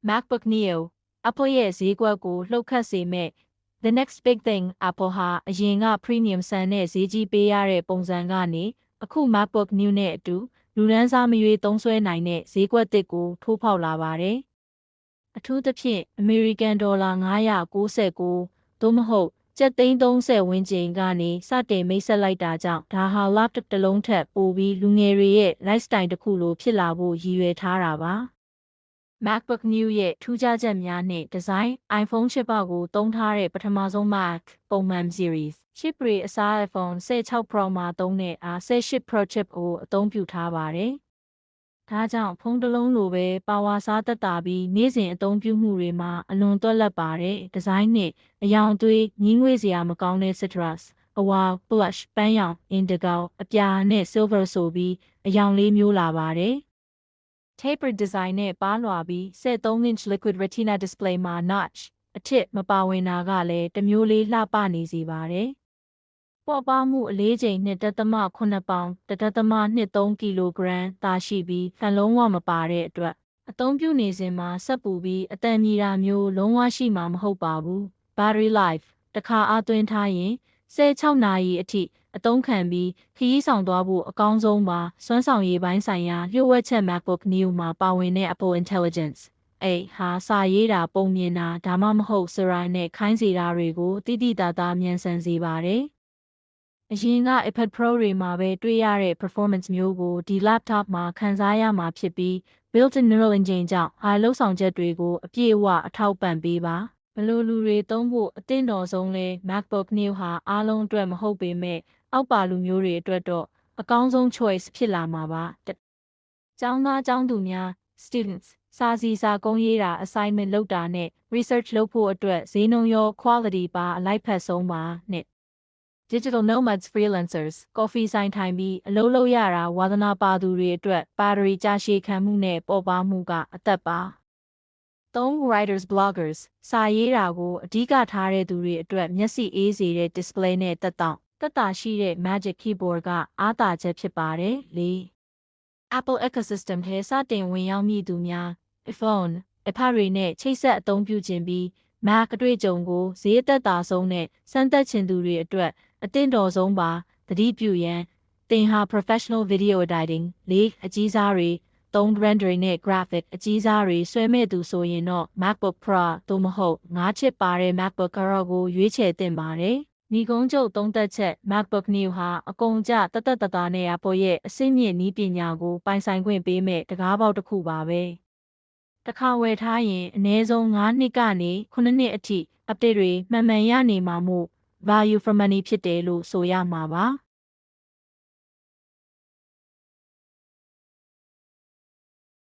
MacBook Neo Apple ရဲ့ဈေးကွက်ကိုလှုပ်ခတ်စေမဲ့ The next big thing Apple ဟာအရင်က premium ဆန်နဲ့ဈေးကြီးပေးရတဲ့ပုံစံကနေအခု MacBook New နဲ့အတူလူရန်စားမရွေးသုံးစွဲနိုင်တဲ့ဈေးကွက်သစ်ကိုထိုးဖောက်လာပါတယ်။အထူးသဖြင့် American $999သို့မဟုတ်ကျပ်သိန်း30ဝန်းကျင်ကနေစတင်မိတ်ဆက်လိုက်တာကြောင့်ဒါဟာ laptop တစ်လုံးထက်ပိုပြီးလူငယ်တွေရဲ့ lifestyle တစ်ခုလိုဖြစ်လာဖို့ရည်ရွယ်ထားတာပါ။ MacBook New ရဲ့ထူးခြားချက်များနဲ့ဒီဇိုင်း iPhone ချစ်ပါကိုသုံးထားတဲ့ပထမဆုံး Mac ပုံမှန် Series 10 Pro အစား iPhone 16 Pro မှာသုံးတဲ့ A18 Pro chip ကိုအသုံးပြုထားပါတယ်။ဒါကြောင့်ဖုန်းတစ်လုံးလိုပဲပါဝါစားသက်သာပြီးနေ့စဉ်အသုံးပြုမှုတွေမှာအလွန်သွက်လက်ပါတယ်ဒီဇိုင်းနဲ့အယောင်သွေးငင်းငွေ့စရာမကောင်းတဲ့ citrus အဝါ blush ပန်းရောင် indigo အပြာနဲ့ silver ဆိုပြီးအယောင်လေးမျိုးလာပါတယ်။ tapered design နဲ့ပါလွှာပြီး 13-inch liquid retina display မှာ notch အထစ်မပါဝင်တာကလည်းတစ်မျိုးလေးလှပနေစေပါတယ်။ပေါ့ပါမှုအလေးချိန် 2.8 ပေါင် 1.23 ကီလိုဂရမ်သာရှိပြီးဖန်လုံးဝမပါတဲ့အတွက်အသုံးပြုနေစဉ်မှာဆက်ပူပြီးအတန်မြည်တာမျိုးလုံးဝရှိမှာမဟုတ်ပါဘူး။ Battery life တစ်ခါအားသွင်းထားရင်16နာရီအထိအသုံးခံပြီးခရီးဆောင်သွားဖို့အကောင်းဆုံးပါစွမ်းဆောင်ရည်ပိုင်းဆိုင်ရာလျှို့ဝှက်ချက် MacBook Neo မှာပါဝင်တဲ့ Apple Intelligence ဟာစာရေးတာပုံမြင်တာဒါမှမဟုတ်စရိုင်းနဲ့ခိုင်းစေတာတွေကိုတိတိတသားမြန်ဆန်စေပါတယ်။အရင်က iPad Pro တွေမှာပဲတွေ့ရတဲ့ performance မျိုးကိုဒီ laptop မှာခံစားရမှာဖြစ်ပြီး built-in neural engine ကြောင့် high လုပ်ဆောင်ချက်တွေကိုအပြည့်အဝအထောက်ပံ့ပေးပါဘလို့လူတွေသုံးဖို့အသင့်တော်ဆုံးလဲ MacBook Neo ဟာအားလုံးအတွက်မဟုတ်ပေမဲ့အောက်ပါလူမျိုးတွေအတွက်တော့အကောင်းဆုံး choice ဖြစ်လာမှာပါ။ကျောင်းသားကျောင်းသူများ students စာစီစာကုန်းရေးတာ assignment လုပ်တာနဲ့ research လုပ်ဖို့အတွက်ဈေးနှုန်းရော quality ပါအလိုက်ဖက်ဆုံးပါနဲ့ digital nomads freelancers ကော်ဖီဆိုင်ထိုင်ပြီးအလုပ်လုပ်ရတာဝါသနာပါသူတွေအတွက်ပါတရီကြာရှည်ခံမှုနဲ့ပေါ်ပါမှုကအသက်ပါ3 writers bloggers စာရေးတာကိုအဓိကထားတဲ့သူတွေအတွက်မျက်စိအေးစေတဲ့ display နဲ့သက်သာရှိတဲ့ Magic Keyboard ကအားသာချက်ဖြစ်ပါတယ်။ Apple ecosystem ထဲစတင်ဝင်ရောက်မိသူများ iPhone, iPad တွေနဲ့ချိတ်ဆက်အသုံးပြုခြင်းပြီး Mac အတွေ့အကြုံကိုဈေးသက်သာဆုံးနဲ့စမ်းသပ်ချင်သူတွေအတွက်အသင့်တော်ဆုံးပါသတိပြုရန်သင်ဟာ professional video editing အကြီးစားတွေသုံး rendering နဲ့ graphic အကြီးစားတွေဆွဲမဲ့သူဆိုရင်တော့ MacBook Pro သို့မဟုတ်5 chip ပါတဲ့ MacBook Air ကိုရွေးချယ်သင့်ပါတယ်။ညီကုန်းချုပ်သုံးသက်ချက် MacBook Neo ဟာအကုန်ကျတသက်နဲ့ Apple ရဲ့အဆင့်မြင့်နည်းပညာကိုပိုင်ဆိုင်ခွင့်ပေးမဲ့တကားပေါက်တစ်ခုပါပဲ။တစ်ခါဝယ်ထားရင်အနည်းဆုံး9နှစ်ကနေ9နှစ်အထိ update တွေမှန်ရနေမှာမို့ value for money ဖြစ်တယ်လို့ဆိုရမှာပါ။